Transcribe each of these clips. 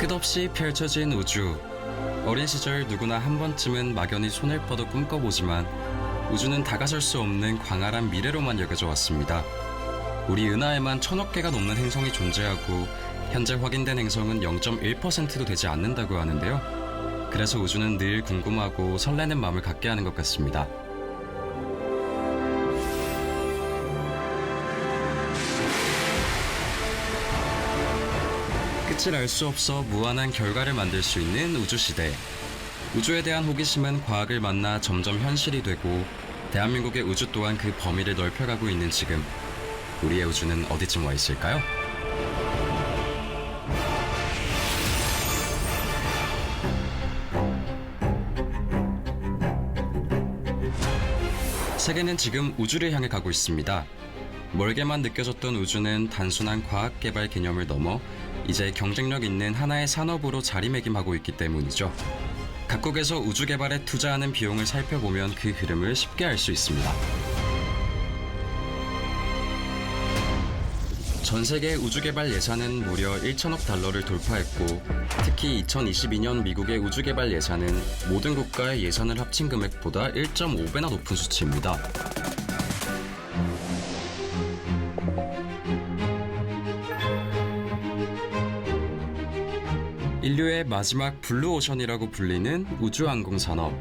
끝없이 펼쳐진 우주. 어린 시절 누구나 한 번쯤은 막연히 손을 뻗어 꿈꿔보지만 우주는 다가설 수 없는 광활한 미래로만 여겨져 왔습니다. 우리 은하에만 1000억 개가 넘는 행성이 존재하고 현재 확인된 행성은 0.1%도 되지 않는다고 하는데요. 그래서 우주는 늘 궁금하고 설레는 마음을 갖게 하는 것 같습니다. 끝을 알 수 없어 무한한 결과를 만들 수 있는 우주시대. 우주에 대한 호기심은 과학을 만나 점점 현실이 되고 대한민국의 우주 또한 그 범위를 넓혀가고 있는 지금, 우리의 우주는 어디쯤 와 있을까요? 세계는 지금 우주를 향해 가고 있습니다. 멀게만 느껴졌던 우주는 단순한 과학 개발 개념을 넘어 이제 경쟁력 있는 하나의 산업으로 자리매김하고 있기 때문이죠. 각국에서 우주 개발에 투자하는 비용을 살펴보면 그 흐름을 쉽게 알 수 있습니다. 전 세계 우주 개발 예산은 무려 1천억 달러를 돌파했고, 특히 2022년 미국의 우주 개발 예산은 모든 국가의 예산을 합친 금액보다 1.5배나 높은 수치입니다. 인류의 마지막 블루오션이라고 불리는 우주항공 산업.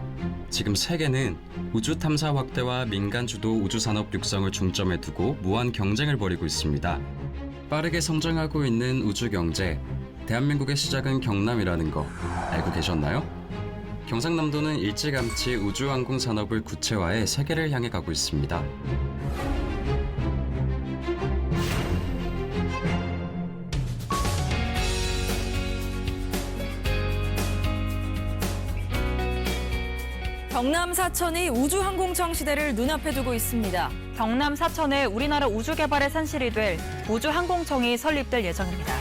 지금 세계는 우주 탐사 확대와 민간 주도 우주 산업 육성을 중점에 두고 무한 경쟁을 벌이고 있습니다. 빠르게 성장하고 있는 우주 경제. 대한민국의 시작은 경남이라는 거 알고 계셨나요? 경상남도는 일찌감치 우주항공 산업을 구체화해 세계를 향해 가고 있습니다. 경남 사천이 우주항공청 시대를 눈앞에 두고 있습니다. 경남 사천에 우리나라 우주 개발의 산실이 될 우주항공청이 설립될 예정입니다.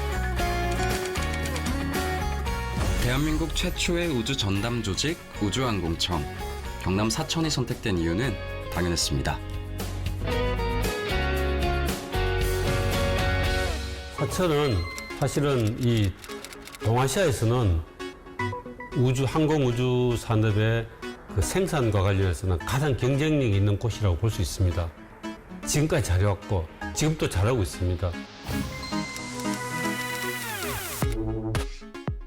대한민국 최초의 우주 전담 조직 우주항공청. 경남 사천이 선택된 이유는 당연했습니다. 사천은 사실은 이 동아시아에서는 항공 우주 산업의 그 생산과 관련해서는 가장 경쟁력이 있는 곳이라고 볼 수 있습니다. 지금까지 잘해왔고 지금도 잘하고 있습니다.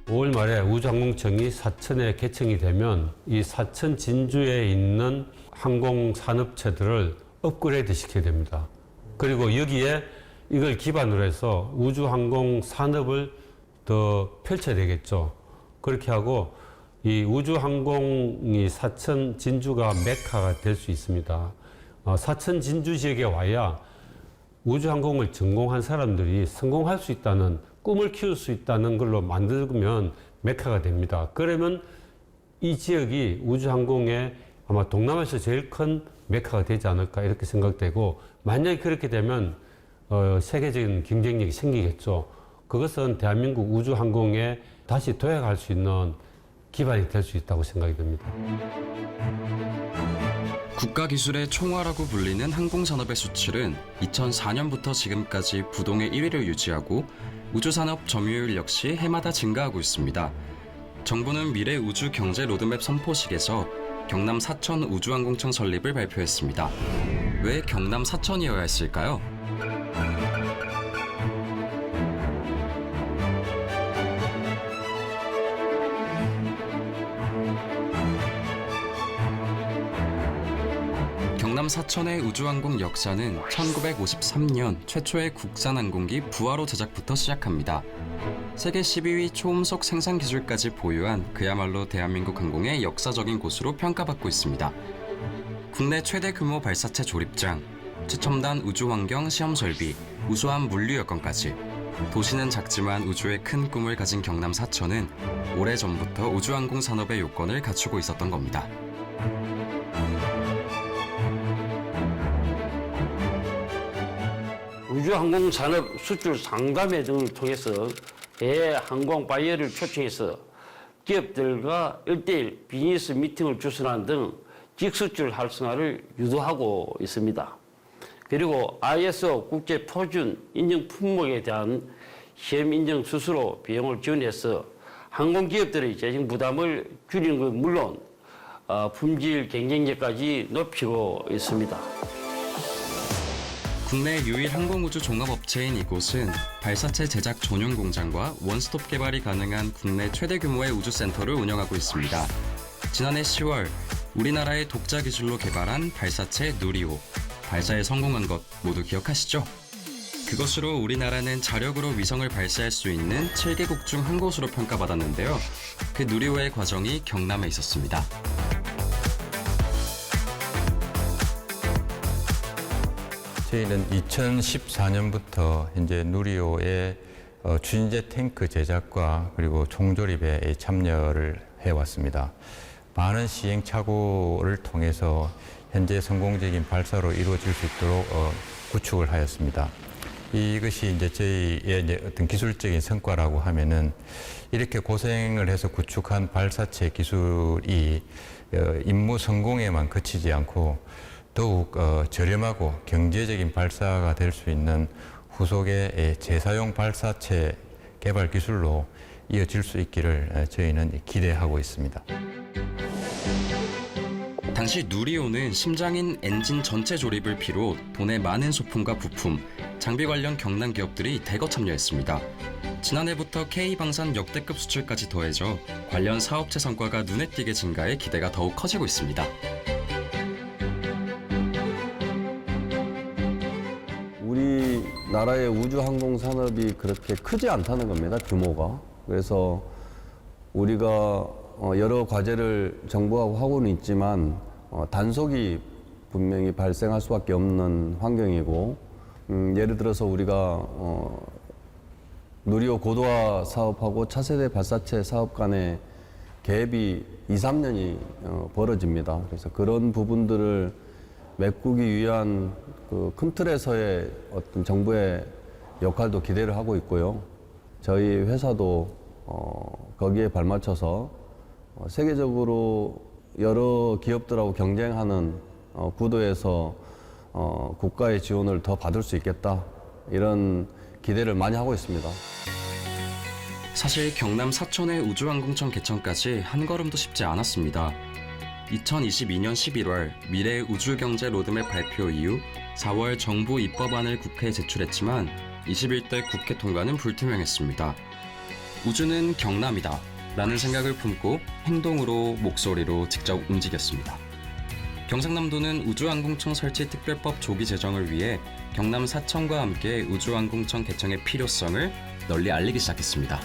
5월 말에 우주항공청이 사천에 개청이 되면 이 사천 진주에 있는 항공산업체들을 업그레이드 시켜야 됩니다. 그리고 여기에 이걸 기반으로 해서 우주항공산업을 더 펼쳐야 되겠죠. 그렇게 하고 이 우주항공이 사천 진주가 메카가 될 수 있습니다. 사천 진주 지역에 와야 우주항공을 전공한 사람들이 성공할 수 있다는, 꿈을 키울 수 있다는 걸로 만들면 메카가 됩니다. 그러면 이 지역이 우주항공의 아마 동남아에서 제일 큰 메카가 되지 않을까 이렇게 생각되고, 만약에 그렇게 되면 세계적인 경쟁력이 생기겠죠. 그것은 대한민국 우주항공에 다시 도약할 수 있는 기반이 될 수 있다고 생각이 듭니다. 국가기술의 총화라고 불리는 항공산업의 수출은 2004년부터 지금까지 부동의 1위를 유지하고 우주산업 점유율 역시 해마다 증가하고 있습니다. 정부는 미래 우주 경제 로드맵 선포식에서 경남 사천 우주항공청 설립을 발표했습니다. 왜 경남 사천이어야 했을까요? 경남 사천의 우주항공 역사는 1953년 최초의 국산항공기 부하로 제작부터 시작합니다. 세계 12위 초음속 생산 기술까지 보유한 그야말로 대한민국 항공의 역사적인 곳으로 평가받고 있습니다. 국내 최대 규모 발사체 조립장, 최첨단 우주환경 시험 설비, 우수한 물류 여건까지. 도시는 작지만 우주에 큰 꿈을 가진 경남 사천은 오래전부터 우주항공 산업의 요건을 갖추고 있었던 겁니다. 우주항공산업 수출 상담회 등을 통해서 해외 항공 바이어를 초청해서 기업들과 1대1 비즈니스 미팅을 주선하는 등 직수출 활성화를 유도하고 있습니다. 그리고 ISO 국제 표준 인증 품목에 대한 시험 인증 수수료 비용을 지원해서 항공기업들의 재정 부담을 줄이는 건 물론 품질 경쟁력까지 높이고 있습니다. 국내 유일 항공우주 종합업체인 이곳은 발사체 제작 전용 공장과 원스톱 개발이 가능한 국내 최대 규모의 우주센터를 운영하고 있습니다. 지난해 10월 우리나라의 독자 기술로 개발한 발사체 누리호, 발사에 성공한 것 모두 기억하시죠? 그것으로 우리나라는 자력으로 위성을 발사할 수 있는 7개국 중 한 곳으로 평가받았는데요. 그 누리호의 과정이 경남에 있었습니다. 저희는 2014년부터 현재 누리호의 추진제 탱크 제작과 그리고 총조립에 참여를 해왔습니다. 많은 시행착오를 통해서 현재 성공적인 발사로 이루어질 수 있도록 구축을 하였습니다. 이것이 이제 저희의 어떤 기술적인 성과라고 하면은 이렇게 고생을 해서 구축한 발사체 기술이 임무 성공에만 그치지 않고 더욱 저렴하고 경제적인 발사가 될 수 있는 후속의 재사용 발사체 개발 기술로 이어질 수 있기를 저희는 기대하고 있습니다. 당시 누리호는 심장인 엔진 전체 조립을 비롯 돈의 많은 소품과 부품, 장비 관련 경남 기업들이 대거 참여했습니다. 지난해부터 K방산 역대급 수출까지 더해져 관련 사업체 성과가 눈에 띄게 증가해 기대가 더욱 커지고 있습니다. 우리나라의 우주항공 산업이 그렇게 크지 않다는 겁니다, 규모가. 그래서 우리가 여러 과제를 정부하고 하고는 있지만 단속이 분명히 발생할 수밖에 없는 환경이고, 예를 들어서 우리가 누리호 고도화 사업하고 차세대 발사체 사업 간의 갭이 2, 3년이 벌어집니다. 그래서 그런 부분들을 메꾸기 위한 그 큰 틀에서의 어떤 정부의 역할도 기대를 하고 있고요. 저희 회사도 거기에 발맞춰서 세계적으로 여러 기업들하고 경쟁하는 구도에서 국가의 지원을 더 받을 수 있겠다, 이런 기대를 많이 하고 있습니다. 사실 경남 사천의 우주항공청 개청까지 한 걸음도 쉽지 않았습니다. 2022년 11월 미래 우주경제 로드맵 발표 이후 4월 정부 입법안을 국회에 제출했지만 21대 국회 통과는 불투명했습니다. 우주는 경남이다 라는 생각을 품고 행동으로 목소리로 직접 움직였습니다. 경상남도는 우주항공청 설치 특별법 조기 제정을 위해 경남 사천과 함께 우주항공청 개청의 필요성을 널리 알리기 시작했습니다.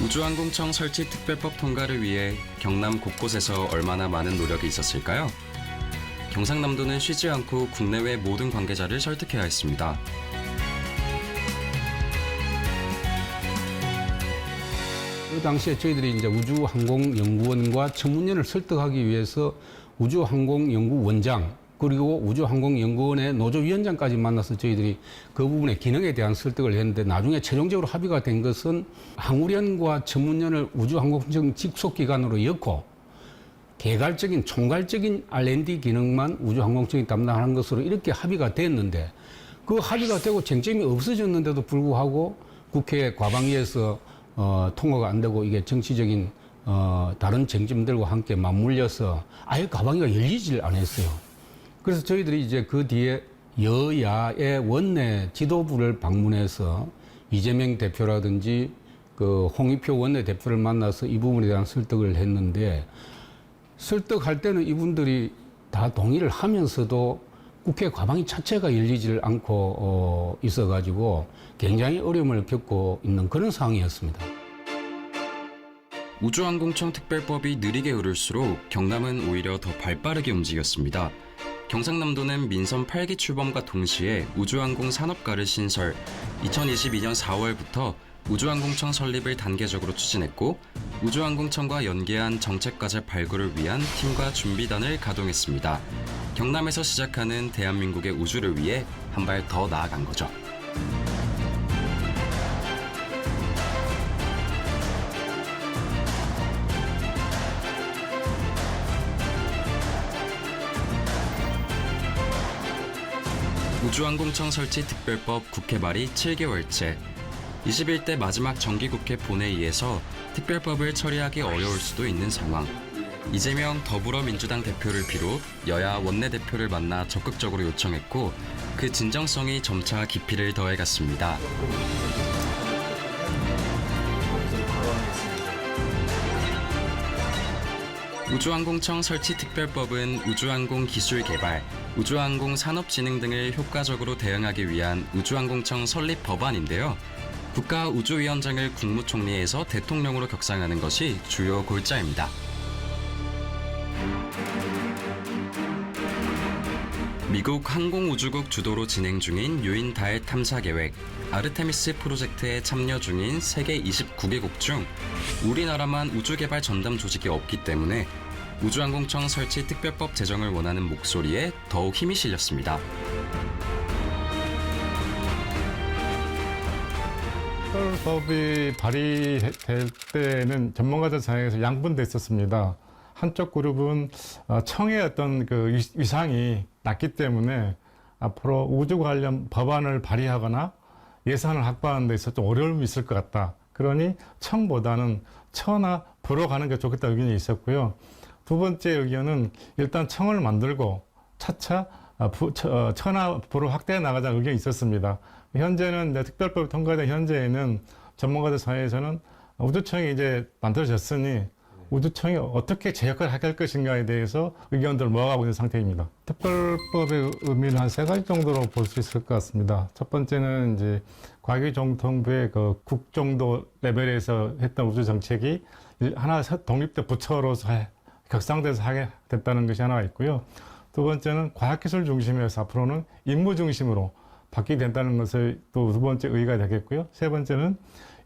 우주항공청 설치 특별법 통과를 위해 경남 곳곳에서 얼마나 많은 노력이 있었을까요? 경상남도는 쉬지 않고 국내외 모든 관계자를 설득해야 했습니다. 그 당시에 저희들이 이제 우주항공연구원과 청문회를 설득하기 위해서 우주항공연구원장 그리고 우주항공연구원의 노조위원장까지 만나서 저희들이 그 부분의 기능에 대한 설득을 했는데, 나중에 최종적으로 합의가 된 것은 항우련과 청문연을 우주항공청 직속기관으로 엮고 개괄적인 총괄적인 R&D 기능만 우주항공청이 담당하는 것으로 이렇게 합의가 됐는데, 그 합의가 되고 쟁점이 없어졌는데도 불구하고 국회 과방위에서 통과가 안 되고 이게 정치적인 다른 쟁점들과 함께 맞물려서 아예 과방위가 열리질 않았어요. 그래서 저희들이 이제 그 뒤에 여야의 원내 지도부를 방문해서 이재명 대표라든지 그 홍익표 원내 대표를 만나서 이 부분에 대한 설득을 했는데, 설득할 때는 이분들이 다 동의를 하면서도 국회 과방위 자체가 열리질 않고 있어가지고 굉장히 어려움을 겪고 있는 그런 상황이었습니다. 우주항공청 특별법이 느리게 흐를수록 경남은 오히려 더 발빠르게 움직였습니다. 경상남도는 민선 8기 출범과 동시에 우주항공 산업가를 신설, 2022년 4월부터 우주항공청 설립을 단계적으로 추진했고, 우주항공청과 연계한 정책과제 발굴을 위한 팀과 준비단을 가동했습니다. 경남에서 시작하는 대한민국의 우주를 위해 한 발 더 나아간 거죠. 우주항공청 설치 특별법 국회 발의 7개월째. 21대 마지막 정기국회 본회의에서 특별법을 처리하기 어려울 수도 있는 상황. 이재명 더불어민주당 대표를 비롯 여야 원내대표를 만나 적극적으로 요청했고 그 진정성이 점차 깊이를 더해갔습니다. 우주항공청 설치 특별법은 우주항공 기술 개발, 우주항공 산업진흥 등을 효과적으로 대응하기 위한 우주항공청 설립 법안인데요. 국가우주위원장을 국무총리에서 대통령으로 격상하는 것이 주요 골자입니다. 미국 항공우주국 주도로 진행 중인 유인 달 탐사 계획, 아르테미스 프로젝트에 참여 중인 세계 29개국 중 우리나라만 우주개발 전담 조직이 없기 때문에 우주항공청 설치 특별법 제정을 원하는 목소리에 더욱 힘이 실렸습니다. 특별법이 발의될 때는 전문가들 사이에서 양분돼 있었습니다. 한쪽 그룹은 청의 어떤 그 위상이 낮기 때문에 앞으로 우주 관련 법안을 발의하거나 예산을 확보하는 데 있어서 좀 어려움이 있을 것 같다. 그러니 청보다는 처나 부로 가는 게 좋겠다 의견이 있었고요. 두 번째 의견은 일단 청을 만들고 차차 처나 부로 확대해 나가자는 의견이 있었습니다. 현재는 특별법이 통과된 현재에는 전문가들 사이에서는 우주청이 이제 만들어졌으니 우주청이 어떻게 제 역할을 할 것인가에 대해서 의견들을 모아가고 있는 상태입니다. 특별법의 의미는 한 3가지 정도로 볼 수 있을 것 같습니다. 첫 번째는 이제 과기정통부의 그 국정도 레벨에서 했던 우주 정책이 하나 독립된 부처로서 격상돼서 하게 됐다는 것이 하나 있고요. 두 번째는 과학기술 중심에서 앞으로는 임무 중심으로 바뀌게 된다는 것을 또 두 번째 의의가 되겠고요. 세 번째는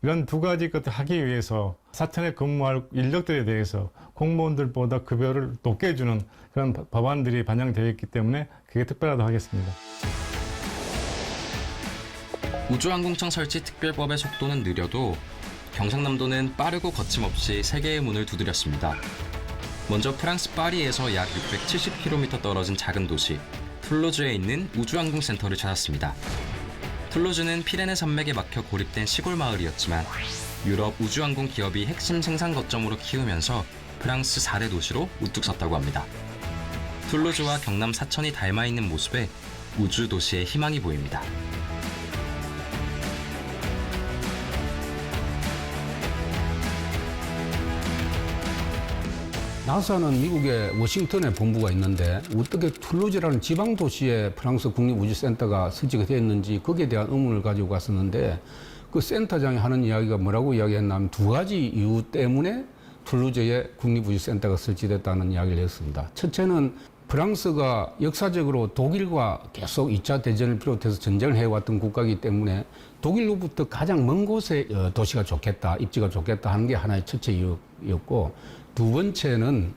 이런 두 가지 것을 하기 위해서 사천에 근무할 인력들에 대해서 공무원들보다 급여를 높게 해주는 그런 법안들이 반영되어 있기 때문에 그게 특별하다고 하겠습니다. 우주항공청 설치 특별법의 속도는 느려도 경상남도는 빠르고 거침없이 세계의 문을 두드렸습니다. 먼저 프랑스 파리에서 약 670km 떨어진 작은 도시 툴루즈에 있는 우주항공센터를 찾았습니다. 툴루즈는 피레네 산맥에 막혀 고립된 시골 마을이었지만 유럽 우주항공 기업이 핵심 생산 거점으로 키우면서 프랑스 4대 도시로 우뚝 섰다고 합니다. 툴루즈와 경남 사천이 닮아 있는 모습에 우주 도시의 희망이 보입니다. 나사는 미국의 워싱턴에 본부가 있는데 어떻게 툴루즈라는 지방 도시에 프랑스 국립우주센터가 설치가 되었는지 거기에 대한 의문을 가지고 갔었는데 그 센터장이 하는 이야기가 뭐라고 이야기했냐면 2가지 이유 때문에 툴루즈에 국립우주센터가 설치됐다는 이야기를 했습니다. 첫째는 프랑스가 역사적으로 독일과 계속 2차 대전을 비롯해서 전쟁을 해왔던 국가이기 때문에 독일로부터 가장 먼 곳에 도시가 좋겠다, 입지가 좋겠다 하는 게 하나의 첫째 이유였고 두 번째는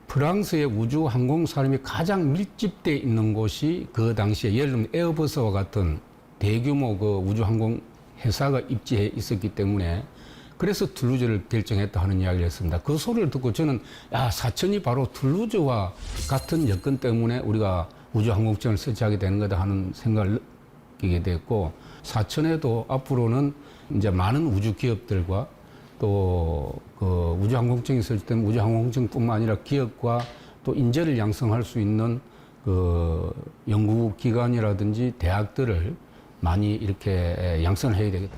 프랑스의 우주 항공 산업이 가장 밀집되어 있는 곳이 그 당시에 예를 들면 에어버스와 같은 대규모 그 우주 항공 회사가 입지해 있었기 때문에 그래서 툴루즈를 결정했다 하는 이야기를 했습니다. 그 소리를 듣고 저는 사천이 바로 툴루즈와 같은 여건 때문에 우리가 우주 항공청을 설치하게 되는 거다 하는 생각을 느끼게 됐고 사천에도 앞으로는 이제 많은 우주 기업들과 또 그 우주항공청이 설치된 우주항공청뿐만 아니라 기업과 또 인재를 양성할 수 있는 그 연구기관이라든지 대학들을 많이 이렇게 양성을 해야 되겠다.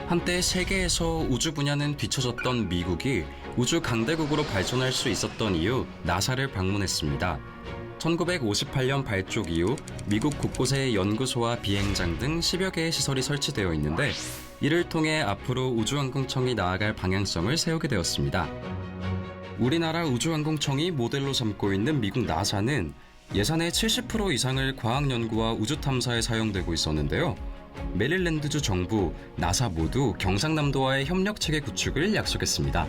한때 세계에서 우주 분야는 뒤처졌던 미국이 우주 강대국으로 발전할 수 있었던 이유 나사를 방문했습니다. 1958년 발족 이후 미국 곳곳에 연구소와 비행장 등 10여 개의 시설이 설치되어 있는데 이를 통해 앞으로 우주항공청이 나아갈 방향성을 세우게 되었습니다. 우리나라 우주항공청이 모델로 삼고 있는 미국 나사는 예산의 70% 이상을 과학연구와 우주탐사에 사용되고 있었는데요. 메릴랜드주 정부, 나사 모두 경상남도와의 협력체계 구축을 약속했습니다.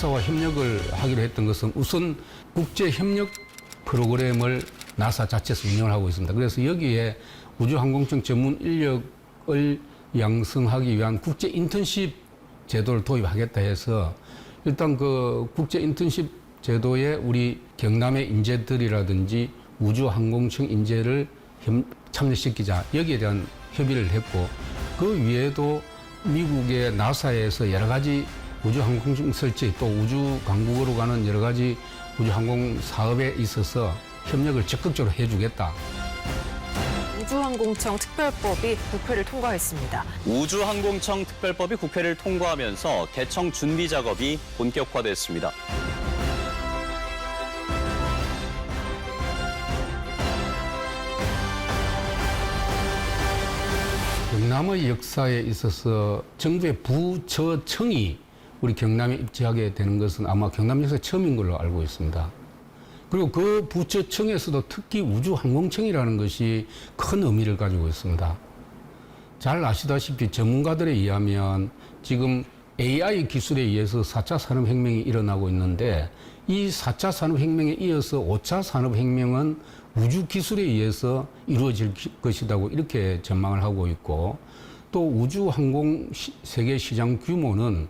나사와 협력을 하기로 했던 것은 우선 국제 협력 프로그램을 나사 자체에서 운영을 하고 있습니다. 그래서 여기에 우주항공청 전문 인력을 양성하기 위한 국제 인턴십 제도를 도입하겠다 해서 일단 그 국제 인턴십 제도에 우리 경남의 인재들이라든지 우주항공청 인재를 참여시키자 여기에 대한 협의를 했고 그 위에도 미국의 나사에서 여러 가지 우주항공청 설치 또 우주 강국으로 가는 여러 가지 우주항공 사업에 있어서 협력을 적극적으로 해주겠다. 우주항공청 특별법이 국회를 통과했습니다. 우주항공청 특별법이 국회를 통과하면서 개청 준비 작업이 본격화됐습니다. 경남의 역사에 있어서 정부의 부처청이 우리 경남에 입지하게 되는 것은 아마 경남 역사에 처음인 걸로 알고 있습니다. 그리고 그 부처청에서도 특히 우주항공청이라는 것이 큰 의미를 가지고 있습니다. 잘 아시다시피 전문가들에 의하면 지금 AI 기술에 의해서 4차 산업혁명이 일어나고 있는데 이 4차 산업혁명에 이어서 5차 산업혁명은 우주 기술에 의해서 이루어질 것이라고 이렇게 전망을 하고 있고 또 우주항공 세계 시장 규모는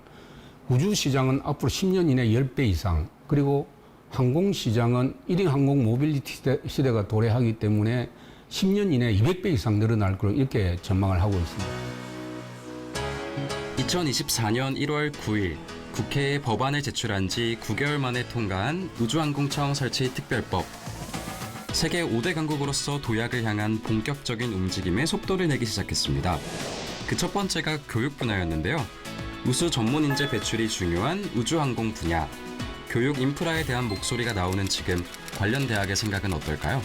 우주 시장은 앞으로 10년 이내 10배 이상 그리고 항공시장은 1인 항공 모빌리티 시대가 도래하기 때문에 10년 이내 200배 이상 늘어날 걸로 이렇게 전망을 하고 있습니다. 2024년 1월 9일 국회에 법안을 제출한 지 9개월 만에 통과한 우주항공청 설치 특별법. 세계 5대 강국으로서 도약을 향한 본격적인 움직임에 속도를 내기 시작했습니다. 그 첫 번째가 교육 분야였는데요. 우수 전문 인재 배출이 중요한 우주항공 분야. 교육 인프라에 대한 목소리가 나오는 지금 관련 대학의 생각은 어떨까요?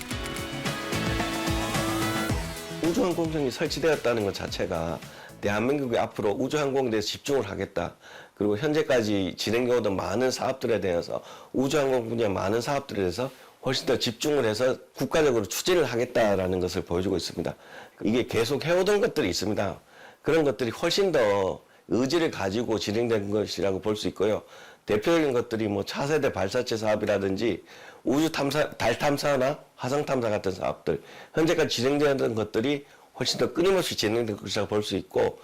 우주항공청이 설치되었다는 것 자체가 대한민국이 앞으로 우주항공에 대해서 집중을 하겠다. 그리고 현재까지 진행되어오던 많은 사업들에 대해서 우주항공 분야 많은 사업들에 대해서 훨씬 더 집중을 해서 국가적으로 추진을 하겠다라는 것을 보여주고 있습니다. 이게 계속 해오던 것들이 있습니다. 그런 것들이 훨씬 더 의지를 가지고 진행된 것이라고 볼 수 있고요. 대표적인 것들이 뭐 차세대 발사체 사업이라든지 우주 탐사, 달 탐사나 화성 탐사 같은 사업들, 현재까지 진행되었던 것들이 훨씬 더 끊임없이 진행된 것이라고 볼 수 있고,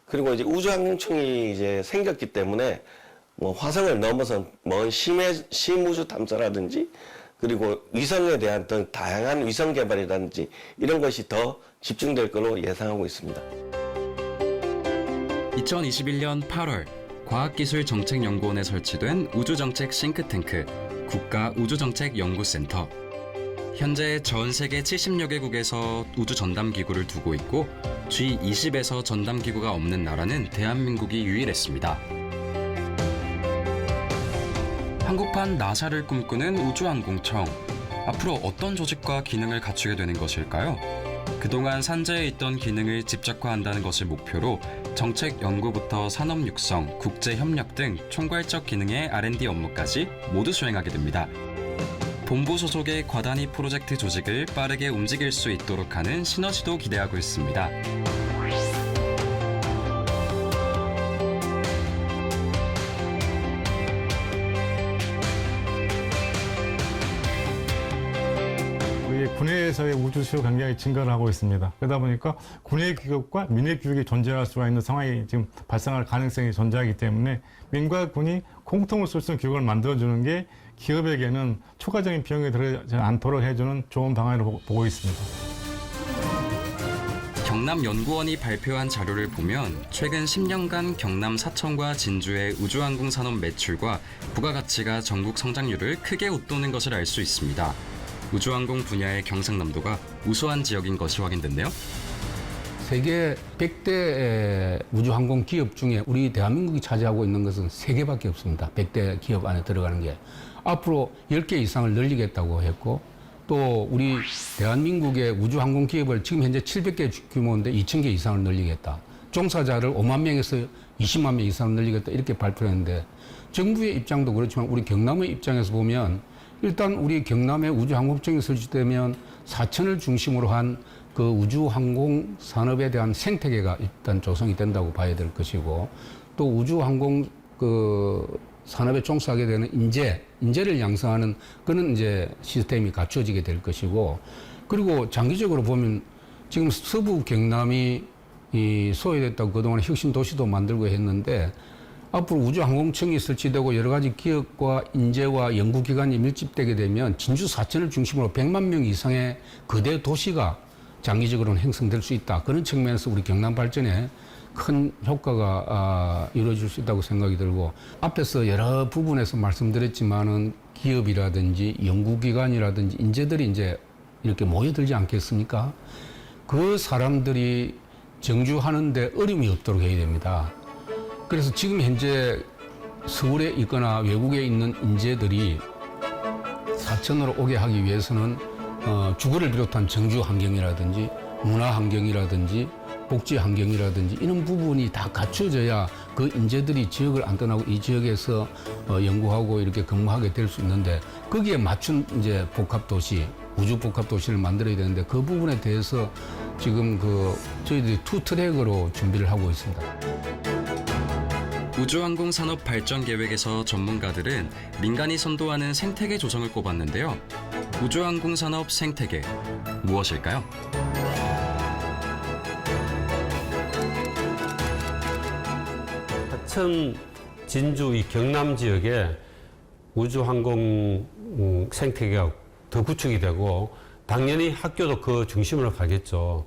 그리고 이제 우주항공청이 이제 생겼기 때문에 뭐 화성을 넘어선 먼 심우주 탐사라든지 그리고 위성에 대한 더 다양한 위성 개발이라든지 이런 것이 더 집중될 걸로 예상하고 있습니다. 2021년 8월 과학기술정책연구원에 설치된 우주정책 싱크탱크 국가우주정책연구센터. 현재 전 세계 70여 개국에서 우주 전담기구를 두고 있고 G20에서 전담기구가 없는 나라는 대한민국이 유일했습니다. 한국판 나사를 꿈꾸는 우주항공청. 앞으로 어떤 조직과 기능을 갖추게 되는 것일까요? 그동안 산재에 있던 기능을 집적화한다는 것을 목표로 정책 연구부터 산업 육성, 국제 협력 등 총괄적 기능의 R&D 업무까지 모두 수행하게 됩니다. 본부 소속의 과단위 프로젝트 조직을 빠르게 움직일 수 있도록 하는 시너지도 기대하고 있습니다. 군내에서의 우주 수요 굉장히 증가를 하고 있습니다. 그러다 보니까 군내 규격과 민내 규격이 존재할 수가 있는 상황이 지금 발생할 가능성이 존재하기 때문에 민과 군이 공통으로 쓸 수 있는 규격을 만들어주는 게 기업에게는 추가적인 비용이 들어가지 않도록 해주는 좋은 방안으로 보고 있습니다. 경남연구원이 발표한 자료를 보면 최근 10년간 경남 사천과 진주의 우주항공 산업 매출과 부가가치가 전국 성장률을 크게 웃도는 것을 알 수 있습니다. 우주항공 분야의 경상남도가 우수한 지역인 것이 확인됐네요. 세계 100대 우주항공 기업 중에 우리 대한민국이 차지하고 있는 것은 3개밖에 없습니다. 100대 기업 안에 들어가는 게. 앞으로 10개 이상을 늘리겠다고 했고 또 우리 대한민국의 우주항공 기업을 지금 현재 700개 규모인데 2,000개 이상을 늘리겠다. 종사자를 5만 명에서 20만 명 이상을 늘리겠다 이렇게 발표했는데 정부의 입장도 그렇지만 우리 경남의 입장에서 보면 일단 우리 경남에 우주항공청이 설치되면 사천을 중심으로 한 그 우주항공 산업에 대한 생태계가 일단 조성이 된다고 봐야 될 것이고 또 우주항공 그 산업에 종사하게 되는 인재를 양성하는 그런 이제 시스템이 갖춰지게 될 것이고, 그리고 장기적으로 보면 지금 서부 경남이 이 소외됐다고 그동안 혁신 도시도 만들고 했는데, 앞으로 우주항공청이 설치되고 여러 가지 기업과 인재와 연구기관이 밀집되게 되면 진주 사천을 중심으로 100만 명 이상의 거대 도시가 장기적으로는 형성될 수 있다. 그런 측면에서 우리 경남 발전에 큰 효과가 이루어질 수 있다고 생각이 들고, 앞에서 여러 부분에서 말씀드렸지만은 기업이라든지 연구기관이라든지 인재들이 이제 이렇게 모여들지 않겠습니까? 그 사람들이 정주하는데 어려움이 없도록 해야 됩니다. 그래서 지금 현재 서울에 있거나 외국에 있는 인재들이 사천으로 오게 하기 위해서는 주거를 비롯한 정주 환경이라든지 문화 환경이라든지 복지 환경이라든지 이런 부분이 다 갖춰져야 그 인재들이 지역을 안 떠나고 이 지역에서 연구하고 이렇게 근무하게 될 수 있는데, 거기에 맞춘 이제 복합도시, 우주 복합도시를 만들어야 되는데, 그 부분에 대해서 지금 저희들이 투 트랙으로 준비를 하고 있습니다. 우주항공 산업 발전 계획에서 전문가들은 민간이 선도하는 생태계 조성을 꼽았는데요. 우주항공 산업 생태계 무엇일까요? 하천, 진주 이 경남 지역에 우주항공 생태계가 더 구축이 되고, 당연히 학교도 그 중심으로 가겠죠.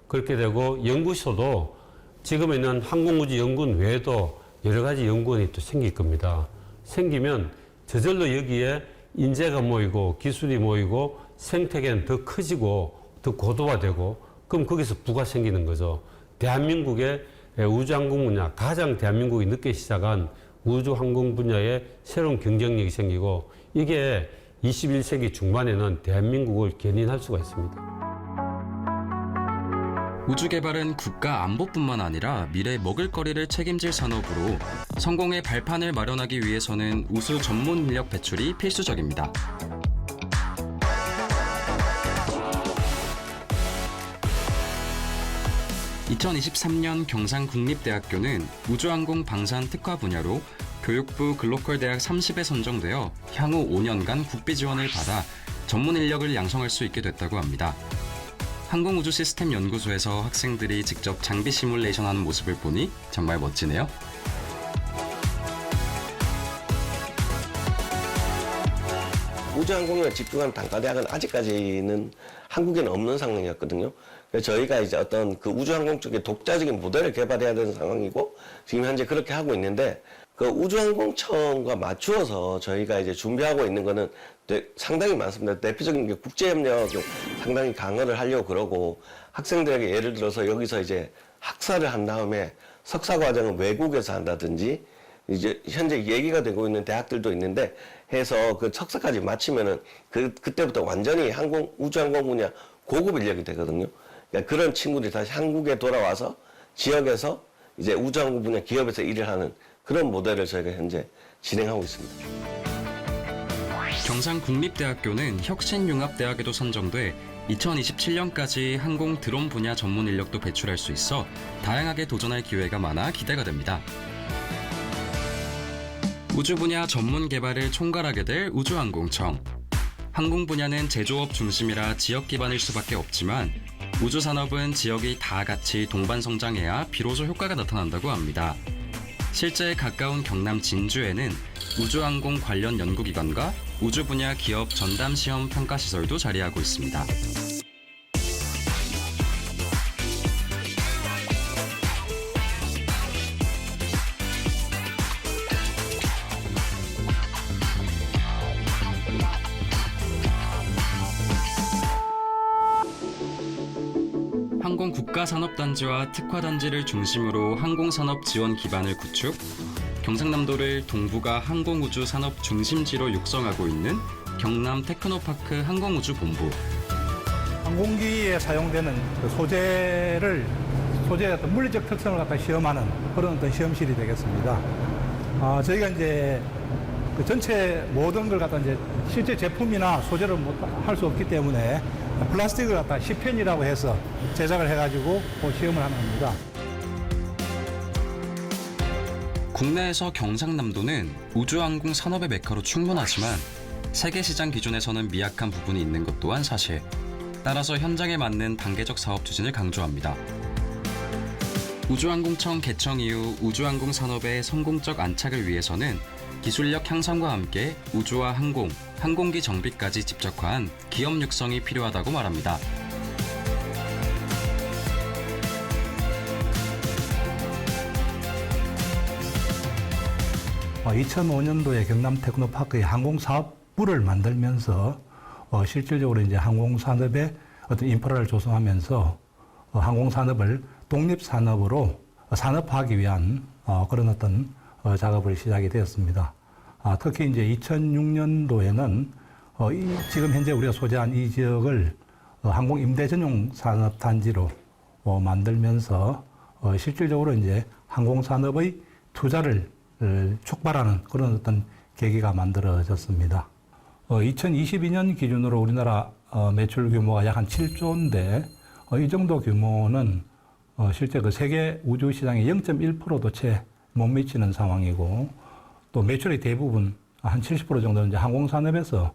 그렇게 되고 연구소도 지금 있는 항공우주연구원 외에도 여러 가지 연구원이 또 생길 겁니다. 생기면 저절로 여기에 인재가 모이고 기술이 모이고 생태계는 더 커지고 더 고도화되고, 그럼 거기서 부가 생기는 거죠. 대한민국의 우주항공 분야, 가장 대한민국이 늦게 시작한 우주항공 분야에 새로운 경쟁력이 생기고, 이게 21세기 중반에는 대한민국을 견인할 수가 있습니다. 우주 개발은 국가 안보뿐만 아니라 미래 먹을거리를 책임질 산업으로 성공의 발판을 마련하기 위해서는 우수 전문 인력 배출이 필수적입니다. (2023년) 경상국립대학교는 우주항공 방산 특화 분야로 교육부 글로컬 대학 30에 선정되어 향후 5년간 국비 지원을 받아 전문 인력을 양성할 수 있게 됐다고 합니다. 항공우주시스템연구소에서 학생들이 직접 장비 시뮬레이션하는 모습을 보니 정말 멋지네요. 우주항공에 집중한 단과대학은 아직까지는 한국에는 없는 상황이었거든요. 그래서 저희가 이제 어떤 그 우주항공 쪽에 독자적인 모델을 개발해야 되는 상황이고, 지금 현재 그렇게 하고 있는데, 그 우주항공청과 맞추어서 저희가 이제 준비하고 있는 거는 상당히 많습니다. 대표적인 게 국제협력을 상당히 강화를 하려고 그러고, 학생들에게 예를 들어서 여기서 이제 학사를 한 다음에 석사 과정을 외국에서 한다든지, 이제 현재 얘기가 되고 있는 대학들도 있는데 해서 그 석사까지 마치면은 그때부터 완전히 우주항공 분야 고급 인력이 되거든요. 그러니까 그런 친구들이 다시 한국에 돌아와서 지역에서 이제 우주항공 분야 기업에서 일을 하는 그런 모델을 저희가 현재 진행하고 있습니다. 경상국립대학교는 혁신융합대학에도 선정돼 2027년까지 항공 드론 분야 전문 인력도 배출할 수 있어 다양하게 도전할 기회가 많아 기대가 됩니다. 우주 분야 전문 개발을 총괄하게 될 우주항공청. 항공 분야는 제조업 중심이라 지역 기반일 수밖에 없지만 우주 산업은 지역이 다 같이 동반 성장해야 비로소 효과가 나타난다고 합니다. 실제 가까운 경남 진주에는 우주항공 관련 연구기관과 우주 분야 기업 전담 시험 평가 시설도 자리하고 있습니다. 항공 국가산업단지와 특화단지를 중심으로 항공산업 지원 기반을 구축, 경상남도를 동북아 항공우주 산업 중심지로 육성하고 있는 경남 테크노파크 항공우주본부. 항공기에 사용되는 그 소재의 어떤 물리적 특성을 갖다 시험하는 그런 어떤 시험실이 되겠습니다. 저희가 이제 그 전체 모든 걸 갖다 이제 실제 제품이나 소재를 할 수 없기 때문에 플라스틱을 갖다 시펜이라고 해서 제작을 해가지고 시험을 하는 겁니다. 국내에서 경상남도는 우주항공 산업의 메카로 충분하지만 세계 시장 기준에서는 미약한 부분이 있는 것 또한 사실. 따라서 현장에 맞는 단계적 사업 추진을 강조합니다. 우주항공청 개청 이후 우주항공 산업의 성공적 안착을 위해서는 기술력 향상과 함께 우주와 항공, 항공기 정비까지 집적화한 기업 육성이 필요하다고 말합니다. 2005년도에 경남 테크노파크의 항공사업부를 만들면서 실질적으로 이제 항공산업의 어떤 인프라를 조성하면서 항공산업을 독립산업으로 산업화하기 위한 그런 어떤 작업을 시작이 되었습니다. 특히 이제 2006년도에는 지금 현재 우리가 소재한 이 지역을 항공임대 전용 산업단지로 만들면서 실질적으로 이제 항공산업의 투자를 촉발하는 그런 어떤 계기가 만들어졌습니다. 2022년 기준으로 우리나라 매출 규모가 약 한 7조인데 이 정도 규모는 실제 그 세계 우주 시장의 0.1%도 채 못 미치는 상황이고 또 매출의 대부분 한 70% 정도는 이제 항공산업에서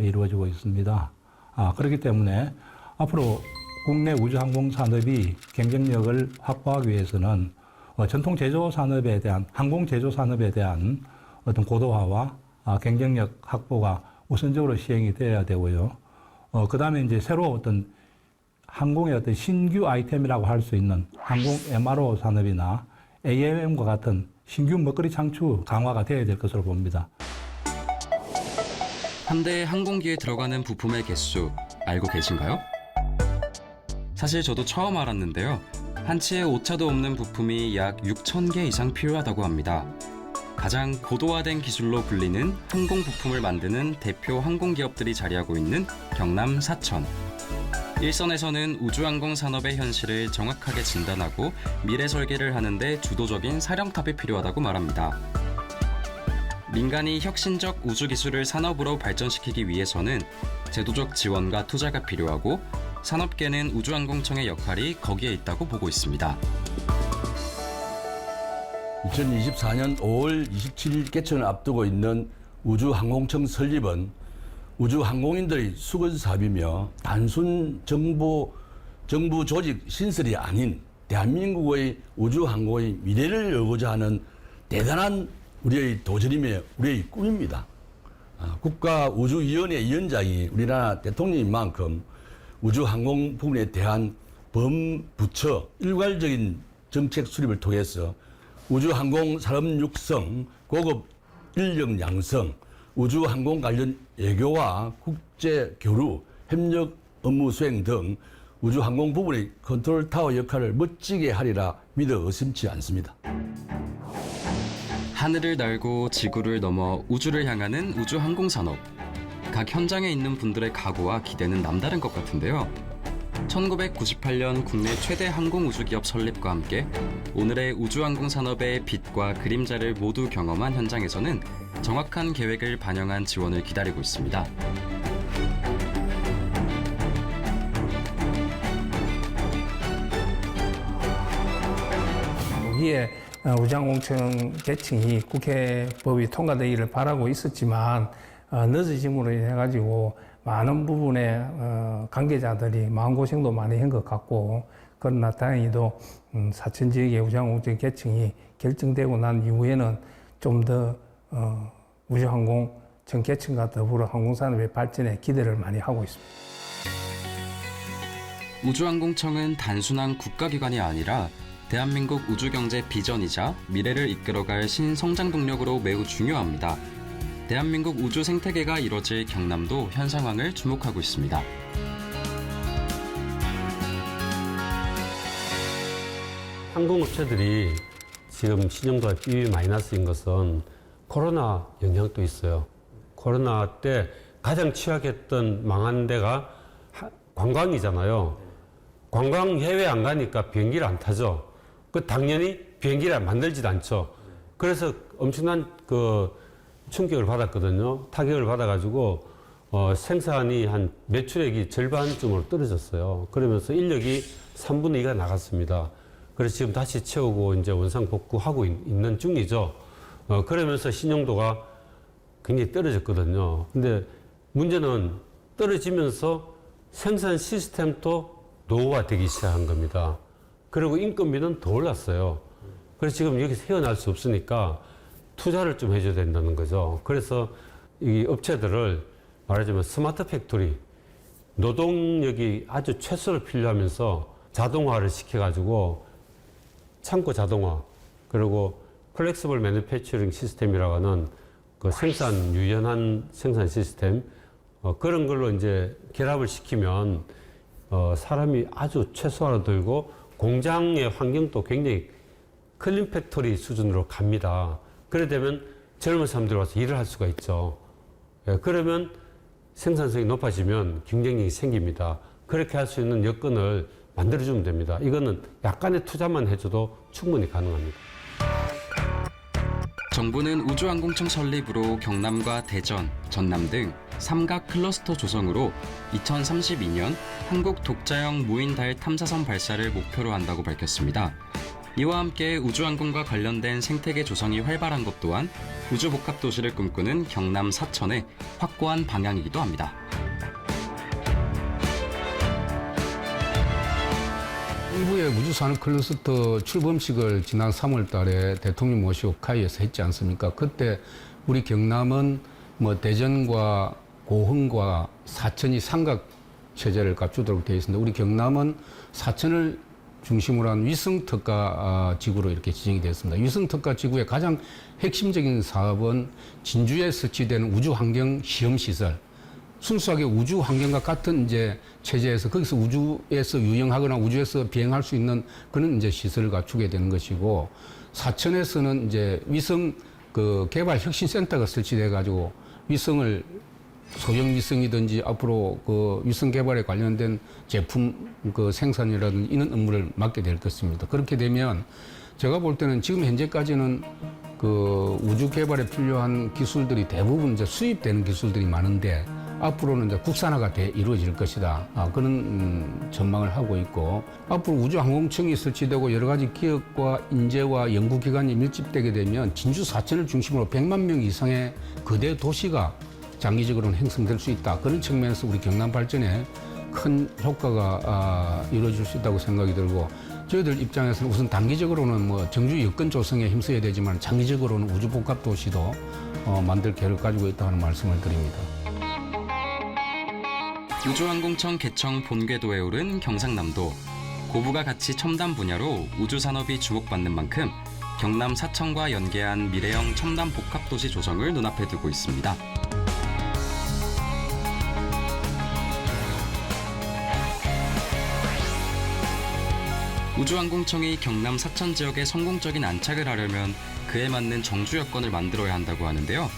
이루어지고 있습니다. 그렇기 때문에 앞으로 국내 우주항공산업이 경쟁력을 확보하기 위해서는 전통 제조 산업에 대한 항공 제조 산업에 대한 어떤 고도화와 경쟁력 확보가 우선적으로 시행이 되어야 되고요. 그 다음에 이제 새로 어떤 항공의 어떤 신규 아이템이라고 할 수 있는 항공 MRO 산업이나 AMM과 같은 신규 먹거리 창출 강화가 되어야 될 것으로 봅니다. 한 대의 항공기에 들어가는 부품의 개수 알고 계신가요? 사실 저도 처음 알았는데요. 한치의 오차도 없는 부품이 약 6,000개 이상 필요하다고 합니다. 가장 고도화된 기술로 불리는 항공 부품을 만드는 대표 항공기업들이 자리하고 있는 경남 사천. 일선에서는 우주항공 산업의 현실을 정확하게 진단하고 미래 설계를 하는데 주도적인 사령탑이 필요하다고 말합니다. 민간이 혁신적 우주 기술을 산업으로 발전시키기 위해서는 제도적 지원과 투자가 필요하고 산업계는 우주항공청의 역할이 거기에 있다고 보고 있습니다. 2024년 5월 27일 개천을 앞두고 있는 우주항공청 설립은 우주항공인들의 수건 사업이며 단순 정부 조직 신설이 아닌 대한민국의 우주항공의 미래를 열고자 하는 대단한 우리의 도전이며 우리의 꿈입니다. 국가우주위원회 위원장이 우리나라 대통령인 만큼 우주항공 부분에 대한 범부처 일괄적인 정책 수립을 통해서 우주항공 산업 육성, 고급 인력 양성, 우주항공 관련 외교와 국제 교류, 협력 업무 수행 등 우주항공 부분의 컨트롤 타워 역할을 멋지게 하리라 믿어 의심치 않습니다. 하늘을 날고 지구를 넘어 우주를 향하는 우주항공산업. 각 현장에 있는 분들의 각오와 기대는 남다른 것 같은데요. 1998년 국내 최대 항공우주기업 설립과 함께 오늘의 우주항공산업의 빛과 그림자를 모두 경험한 현장에서는 정확한 계획을 반영한 지원을 기다리고 있습니다. 여기에 우주항공청 개청이 국회 법이 통과되기를 바라고 있었지만 늦어짐으로 인해 가지고 많은 부분에 관계자들이 마음고생도 많이 한 것 같고 그러나 다행히도 사천 지역의 우주항공청 개청이 결정되고 난 이후에는 좀 더 우주항공청 개청과 더불어 항공산업의 발전에 기대를 많이 하고 있습니다. 우주항공청은 단순한 국가기관이 아니라 대한민국 우주경제 비전이자 미래를 이끌어갈 신성장 동력으로 매우 중요합니다. 대한민국 우주 생태계가 이뤄질 경남도 현 상황을 주목하고 있습니다. 항공업체들이 지금 신용도가 BBB 마이너스인 것은 코로나 영향도 있어요. 코로나 때 가장 취약했던 망한 데가 관광이잖아요. 관광 해외 안 가니까 비행기를 안 타죠. 그 당연히 비행기를 만들지도 않죠. 그래서 엄청난 충격을 받았거든요. 타격을 받아가지고 생산이 한 매출액이 절반쯤으로 떨어졌어요. 그러면서 인력이 3분의 2가 나갔습니다. 그래서 지금 다시 채우고 이제 원상 복구하고 있는 중이죠. 그러면서 신용도가 굉장히 떨어졌거든요. 근데 문제는 떨어지면서 생산 시스템도 노후화되기 시작한 겁니다. 그리고 인건비는 더 올랐어요. 그래서 지금 여기서 헤어날 수 없으니까 투자를 좀 해줘야 된다는 거죠. 그래서 이 업체들을 말하자면 스마트 팩토리, 노동력이 아주 최소로 필요하면서 자동화를 시켜가지고 창고 자동화, 그리고 플렉시블 매니팩처링 시스템이라고 하는 그 생산 유연한 생산 시스템, 그런 걸로 이제 결합을 시키면 사람이 아주 최소화되고 공장의 환경도 굉장히 클린 팩토리 수준으로 갑니다. 그래 되면 젊은 사람들이 와서 일을 할 수가 있죠. 그러면 생산성이 높아지면 경쟁력이 생깁니다. 그렇게 할 수 있는 여건을 만들어주면 됩니다. 이거는 약간의 투자만 해줘도 충분히 가능합니다. 정부는 우주항공청 설립으로 경남과 대전, 전남 등 삼각 클러스터 조성으로 2032년 한국 독자형 무인 달 탐사선 발사를 목표로 한다고 밝혔습니다. 이와 함께 우주항공과 관련된 생태계 조성이 활발한 것 또한 우주복합도시를 꿈꾸는 경남 사천의 확고한 방향이기도 합니다. 정부의 우주산업 클러스터 출범식을 지난 3월 달에 대통령 모시고 카이에서 했지 않습니까? 그때 우리 경남은 뭐 대전과 고흥과 사천이 삼각 체제를 갖추도록 되어 있습니다. 우리 경남은 사천을 중심으로 한 위성 특화 지구로 이렇게 지정이 되었습니다. 위성 특화 지구의 가장 핵심적인 사업은 진주에 설치되는 우주 환경 시험 시설. 순수하게 우주 환경과 같은 이제 체제에서 거기서 우주에서 유영하거나 우주에서 비행할 수 있는 그런 이제 시설을 갖추게 되는 것이고, 사천에서는 이제 위성 그 개발 혁신 센터가 설치돼 가지고 위성을 소형 위성이든지 앞으로 그 위성 개발에 관련된 제품 그 생산이라든지 이런 업무를 맡게 될 것입니다. 그렇게 되면 제가 볼 때는 지금 현재까지는 그 우주 개발에 필요한 기술들이 대부분 이제 수입되는 기술들이 많은데 앞으로는 이제 국산화가 이루어질 것이다. 그런 전망을 하고 있고, 앞으로 우주항공청이 설치되고 여러 가지 기업과 인재와 연구기관이 밀집되게 되면 진주 사천을 중심으로 100만 명 이상의 거대 도시가 장기적으로는 형성될 수 있다. 그런 측면에서 우리 경남 발전에 큰 효과가 이루어질 수 있다고 생각이 들고, 저희들 입장에서는 우선 단기적으로는 뭐 정주 여건 조성에 힘써야 되지만 장기적으로는 우주복합도시도 만들 계획을 가지고 있다는 말씀을 드립니다. 우주항공청 개청 본궤도에 오른 경상남도. 고부가 가치 첨단 분야로 우주산업이 주목받는 만큼 경남 사천과 연계한 미래형 첨단 복합도시 조성을 눈앞에 두고 있습니다. 우주항공청이 경남 사천 지역에 성공적인 안착을 하려면 그에 맞는 정주 여건을 만들어야 한다고 하는데요.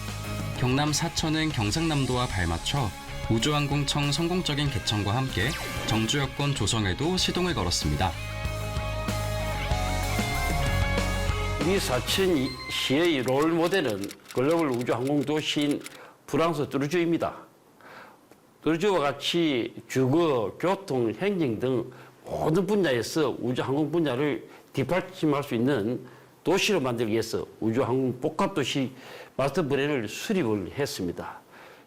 경남 사천은 경상남도와 발맞춰 우주항공청 성공적인 개청과 함께 정주 여건 조성에도 시동을 걸었습니다. 우리 사천시의 롤 모델은 글로벌 우주항공도시인 프랑스 뚜르주입니다. 뚜르주와 같이 주거, 교통, 행정 등 모든 분야에서 우주항공 분야를 뒷받침할 수 있는 도시로 만들기 위해서 우주항공 복합도시 마스터 플랜을 수립을 했습니다.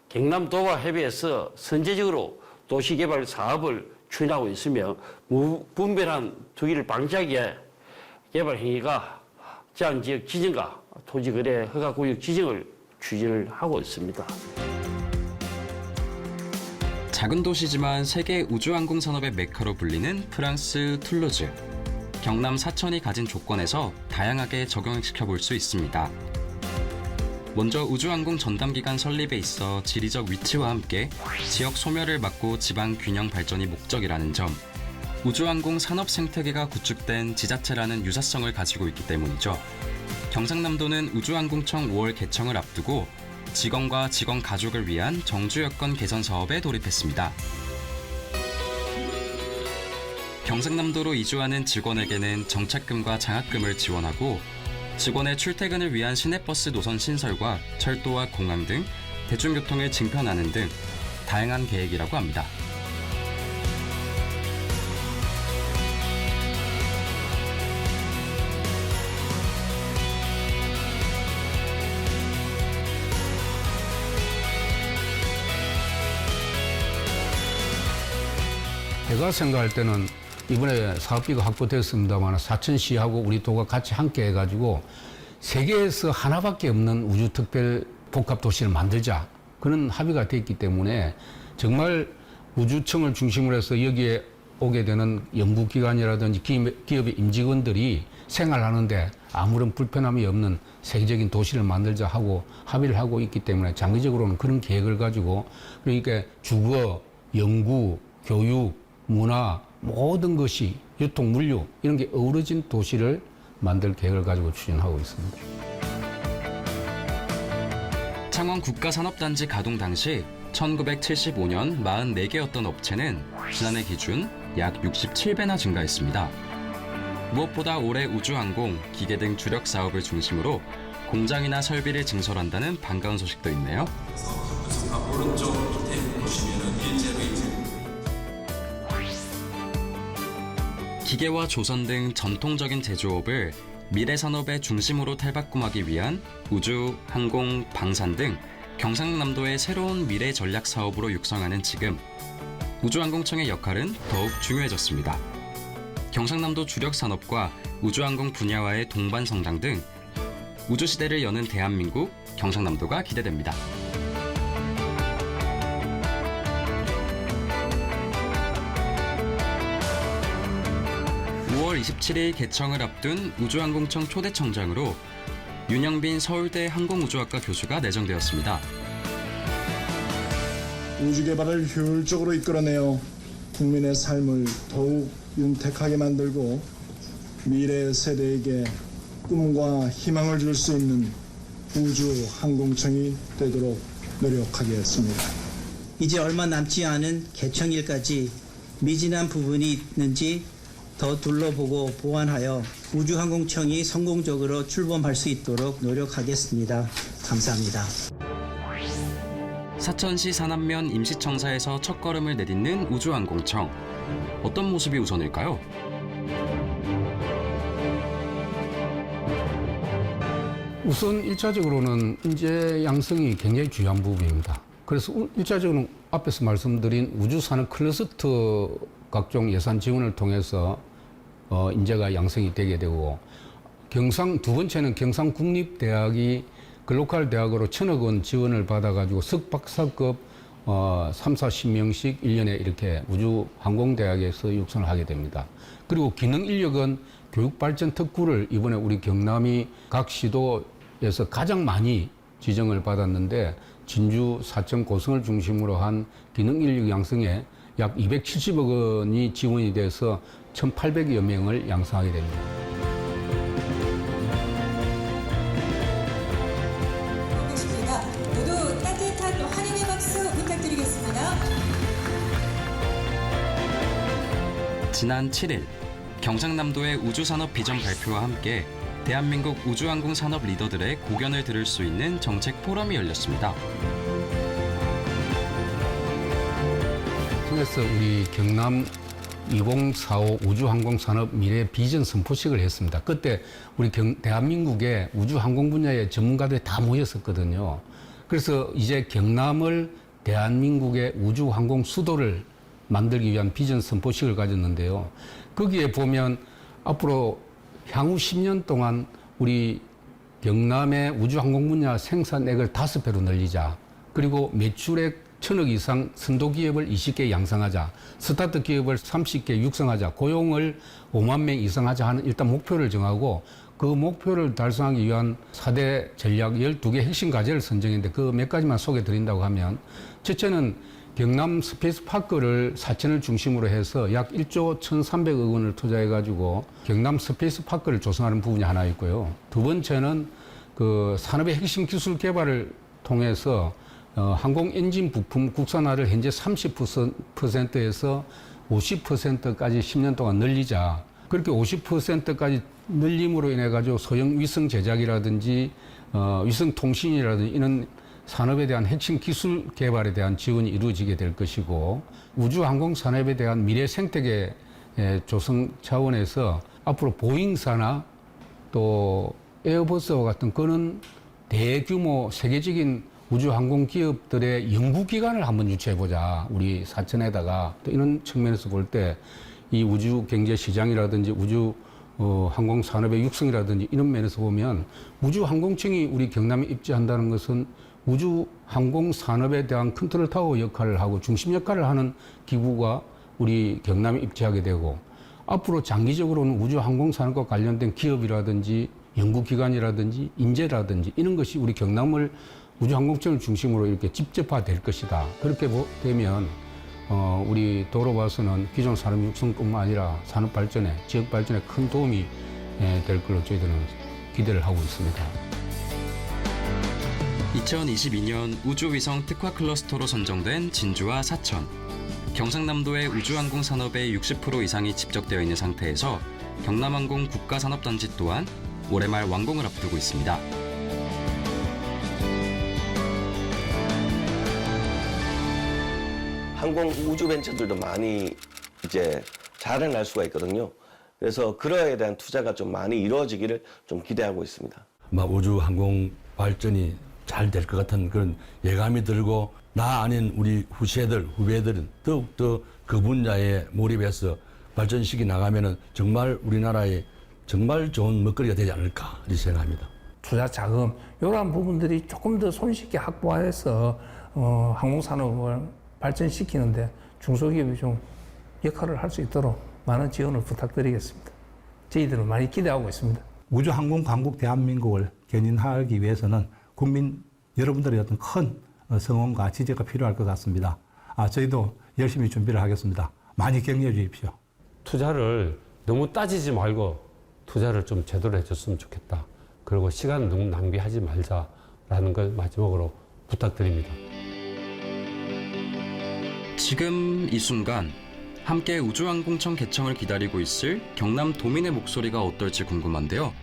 경남도와 협의해서 선제적으로 도시개발 사업을 추진하고 있으며 무분별한 투기를 방지하기 위해 개발 행위가 제한지역 지정과 토지거래 허가구역 지정을 추진을 하고 있습니다. 작은 도시지만 세계 우주항공 산업의 메카로 불리는 프랑스 툴루즈. 경남 사천이 가진 조건에서 다양하게 적용을 시켜볼 수 있습니다. 먼저 우주항공 전담기관 설립에 있어 지리적 위치와 함께 지역 소멸을 막고 지방 균형 발전이 목적이라는 점, 우주항공 산업 생태계가 구축된 지자체라는 유사성을 가지고 있기 때문이죠. 경상남도는 우주항공청 5월 개청을 앞두고 직원과 직원 가족을 위한 정주 여건 개선 사업에 돌입했습니다. 경상남도로 이주하는 직원에게는 정착금과 장학금을 지원하고 직원의 출퇴근을 위한 시내버스 노선 신설과 철도와 공항 등 대중교통을 증편하는 등 다양한 계획이라고 합니다. 제가 생각할 때는 이번에 사업비가 확보됐습니다만 사천시하고 우리 도가 같이 함께 해가지고 세계에서 하나밖에 없는 우주특별 복합도시를 만들자. 그런 합의가 됐기 때문에 정말 우주청을 중심으로 해서 여기에 오게 되는 연구기관이라든지 기업의 임직원들이 생활하는데 아무런 불편함이 없는 세계적인 도시를 만들자 하고 합의를 하고 있기 때문에 장기적으로는 그런 계획을 가지고 그러니까 주거, 연구, 교육, 문화 모든 것이 유통, 물류 이런 게 어우러진 도시를 만들 계획을 가지고 추진하고 있습니다. 창원 국가산업단지 가동 당시 1975년 44개였던 업체는 지난해 기준 약 67배나 증가했습니다. 무엇보다 올해 우주항공, 기계 등 주력 사업을 중심으로 공장이나 설비를 증설한다는 반가운 소식도 있네요. 오른쪽 밑에 보시면은 기계와 조선 등 전통적인 제조업을 미래 산업의 중심으로 탈바꿈하기 위한 우주, 항공, 방산 등 경상남도의 새로운 미래 전략 사업으로 육성하는 지금 우주항공청의 역할은 더욱 중요해졌습니다. 경상남도 주력 산업과 우주항공 분야와의 동반 성장 등 우주시대를 여는 대한민국, 경상남도가 기대됩니다. 5월 27일 개청을 앞둔 우주항공청 초대청장으로 윤영빈 서울대 항공우주학과 교수가 내정되었습니다. 우주 개발을 효율적으로 이끌어내어 국민의 삶을 더욱 윤택하게 만들고 미래 세대에게 꿈과 희망을 줄 수 있는 우주항공청이 되도록 노력하겠습니다. 이제 얼마 남지 않은 개청일까지 미진한 부분이 있는지 더 둘러보고 보완하여 우주항공청이 성공적으로 출범할 수 있도록 노력하겠습니다. 감사합니다. 사천시 산안면 임시청사에서 첫걸음을 내딛는 우주항공청. 어떤 모습이 우선일까요? 우선 1차적으로는 인재 양성이 굉장히 중요한 부분입니다. 그래서 1차적으로는 앞에서 말씀드린 우주산업 클러스터 각종 예산 지원을 통해서 인재가 양성이 되게 되고 두 번째는 경상국립대학이 글로컬 대학으로 1,000억 원 지원을 받아가지고 석박사급 3, 40명씩 1년에 이렇게 우주항공대학에서 육성을 하게 됩니다. 그리고 기능인력은 교육발전 특구를 이번에 우리 경남이 각 시도에서 가장 많이 지정을 받았는데 진주, 사천, 고성을 중심으로 한 기능인력 양성에 약 270억 원이 지원이 돼서 1,800여 명을 양성하게 됩니다. 반갑습니다. 모두 따뜻한 환영의 박수 부탁드리겠습니다. 지난 7일 경상남도의 우주산업 비전 발표와 함께 대한민국 우주항공 산업 리더들의 고견을 들을 수 있는 정책 포럼이 열렸습니다. 통해서 우리 경남 2045 우주항공산업 미래 비전 선포식을 했습니다. 그때 우리 대한민국의 우주항공 분야의 전문가들이 다 모였었거든요. 그래서 이제 경남을 대한민국의 우주항공 수도를 만들기 위한 비전 선포식을 가졌는데요. 거기에 보면 앞으로 향후 10년 동안 우리 경남의 우주항공 분야 생산액을 5배로 늘리자. 그리고 매출액 1,000억 이상 선도기업을 20개 양성하자. 스타트 기업을 30개 육성하자. 고용을 5만 명 이상 하자 하는 일단 목표를 정하고 그 목표를 달성하기 위한 4대 전략 12개 핵심 과제를 선정했는데 그 몇 가지만 소개해 드린다고 하면 첫째는 경남 스페이스파크를 사천을 중심으로 해서 약 1조 1,300억 원을 투자해가지고 경남 스페이스파크를 조성하는 부분이 하나 있고요. 두 번째는 그 산업의 핵심 기술 개발을 통해서 항공 엔진 부품 국산화를 현재 30%에서 50%까지 10년 동안 늘리자. 그렇게 50%까지 늘림으로 인해 가지고 소형 위성 제작이라든지 위성 통신이라든지 이런 산업에 대한 핵심 기술 개발에 대한 지원이 이루어지게 될 것이고 우주항공 산업에 대한 미래 생태계 조성 차원에서 앞으로 보잉사나 또 에어버스와 같은 그런 대규모 세계적인 우주항공 기업들의 연구기관을 한번 유치해보자. 우리 사천에다가 또 이런 측면에서 볼 때 이 우주 경제 시장이라든지 우주 항공 산업의 육성이라든지 이런 면에서 보면 우주항공청이 우리 경남에 입지한다는 것은 우주 항공 산업에 대한 컨트롤 타워 역할을 하고 중심 역할을 하는 기구가 우리 경남에 입지하게 되고 앞으로 장기적으로는 우주 항공 산업과 관련된 기업이라든지 연구기관이라든지 인재라든지 이런 것이 우리 경남을 우주항공청을 중심으로 이렇게 집접화될 것이다. 그렇게 되면 우리 도로 봐서는 기존 산업 육성뿐만 아니라 산업 발전에 지역 발전에 큰 도움이 될 걸로 저희들은 기대를 하고 있습니다. 2022년 우주위성 특화 클러스터로 선정된 진주와 사천. 경상남도의 우주항공 산업의 60% 이상이 집적되어 있는 상태에서 경남항공 국가산업단지 또한 올해 말 완공을 앞두고 있습니다. 항공 우주 벤처들도 많이 이제 자라날 수가 있거든요. 그래서 그거에 대한 투자가 좀 많이 이루어지기를 좀 기대하고 있습니다. 우주 항공 발전이 잘 될 것 같은 그런 예감이 들고 나 아닌 우리 후배들은 더욱더 그 분야에 몰입해서 발전시키 나가면은 정말 우리나라에 정말 좋은 먹거리가 되지 않을까 이렇게 생각합니다. 투자 자금 이러한 부분들이 조금 더 손쉽게 확보해서 항공산업을 발전시키는데 중소기업이 좀 역할을 할 수 있도록 많은 지원을 부탁드리겠습니다. 저희들은 많이 기대하고 있습니다. 우주항공 강국 대한민국을 견인하기 위해서는 국민 여러분들의 어떤 큰 성원과 지지가 필요할 것 같습니다. 저희도 열심히 준비를 하겠습니다. 많이 격려해 주십시오. 투자를 너무 따지지 말고 투자를 좀 제대로 해줬으면 좋겠다. 그리고 시간 너무 낭비하지 말자라는 걸 마지막으로 부탁드립니다. 지금 이 순간 함께 우주항공청 개청을 기다리고 있을 경남 도민의 목소리가 어떨지 궁금한데요.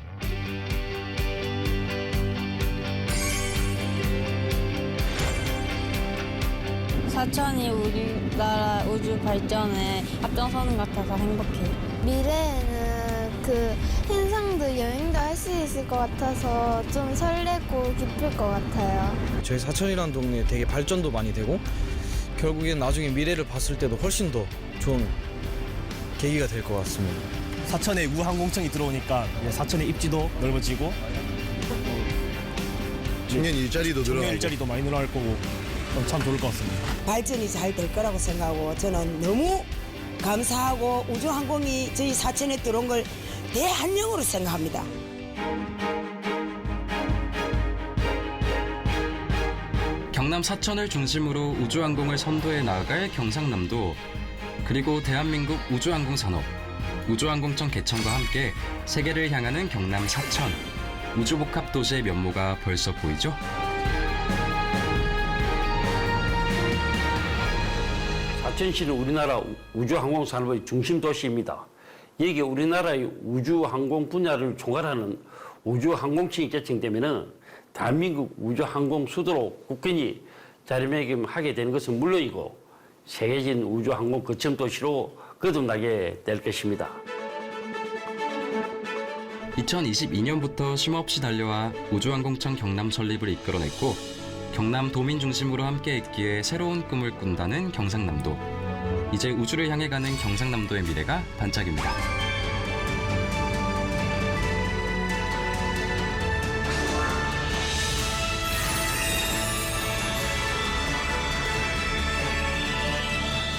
사천이 우리나라 우주 발전에 앞장서는 것 같아서 행복해요. 미래에는 그 행성도 여행도 할 수 있을 것 같아서 좀 설레고 기쁠 것 같아요. 저희 사천이라는 동네에 되게 발전도 많이 되고 결국엔 나중에 미래를 봤을 때도 훨씬 더 좋은 계기가 될 것 같습니다. 사천에 우항공청이 들어오니까 사천의 입지도 넓어지고 청년 일자리도 늘어나고 청년 일자리도 많이 늘어날 거고 참 좋을 것 같습니다. 발전이 잘 될 거라고 생각하고 저는 너무 감사하고 우주항공이 저희 사천에 들어온 걸 대한영으로 생각합니다. 경남 사천을 중심으로 우주항공을 선도해 나아갈 경상남도, 그리고 대한민국 우주항공 산업, 우주항공청 개청과 함께 세계를 향하는 경남 사천, 우주복합 도시의 면모가 벌써 보이죠? 사천시는 우리나라 우주항공 산업의 중심 도시입니다. 여기 우리나라의 우주항공 분야를 총괄하는 우주항공청이 개청되면은 대한민국 우주항공 수도로 국권이 자리매김하게 되는 것은 물론이고 세계적인 우주항공 거점 도시로 거듭나게 될 것입니다. 2022년부터 쉼없이 달려와 우주항공청 경남 설립을 이끌어냈고 경남 도민 중심으로 함께했기에 새로운 꿈을 꾼다는 경상남도. 이제 우주를 향해 가는 경상남도의 미래가 반짝입니다.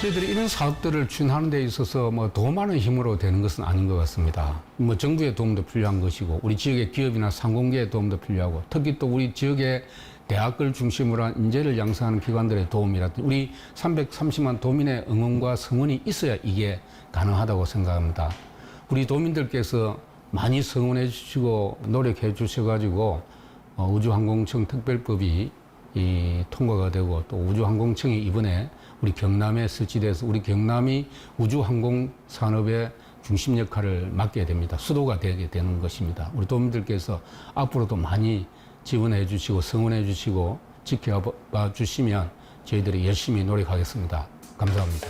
저희들이 이런 사업들을 추진하는 데 있어서 더 많은 힘으로 되는 것은 아닌 것 같습니다. 정부의 도움도 필요한 것이고 우리 지역의 기업이나 상공계의 도움도 필요하고 특히 또 우리 지역의 대학을 중심으로 한 인재를 양성하는 기관들의 도움이라든지 우리 330만 도민의 응원과 성원이 있어야 이게 가능하다고 생각합니다. 우리 도민들께서 많이 성원해 주시고 노력해 주셔가지고 우주항공청 특별법이 통과가 되고 또 우주항공청이 이번에 우리 경남에 설치돼서 우리 경남이 우주항공 산업의 중심 역할을 맡게 됩니다. 수도가 되게 되는 것입니다. 우리 도민들께서 앞으로도 많이 지원해 주시고 성원해 주시고 지켜봐 주시면 저희들이 열심히 노력하겠습니다. 감사합니다.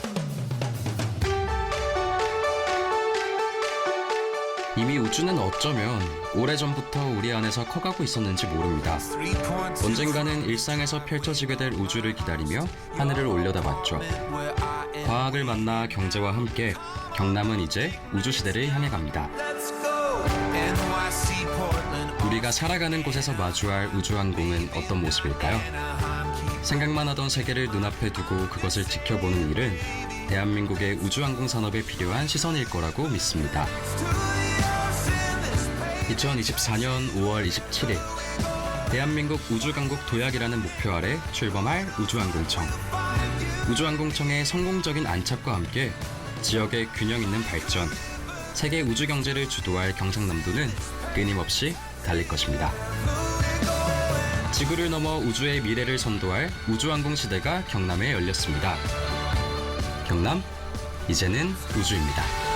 이미 우주는 어쩌면 오래전부터 우리 안에서 커가고 있었는지 모릅니다. 언젠가는 일상에서 펼쳐지게 될 우주를 기다리며 하늘을 올려다봤죠. 과학을 만나 경제와 함께 경남은 이제 우주시대를 향해 갑니다. 우리가 살아가는 곳에서 마주할 우주항공은 어떤 모습일까요? 생각만 하던 세계를 눈앞에 두고 그것을 지켜보는 일은 대한민국의 우주항공 산업에 필요한 시선일 거라고 믿습니다. 2024년 5월 27일 대한민국 우주강국 도약이라는 목표 아래 출범할 우주항공청. 우주항공청의 성공적인 안착과 함께 지역의 균형 있는 발전, 세계 우주 경제를 주도할 경상남도는 끊임없이 달릴 것입니다. 지구를 넘어 우주의 미래를 선도할 우주항공 시대가 경남에 열렸습니다. 경남, 이제는 우주입니다.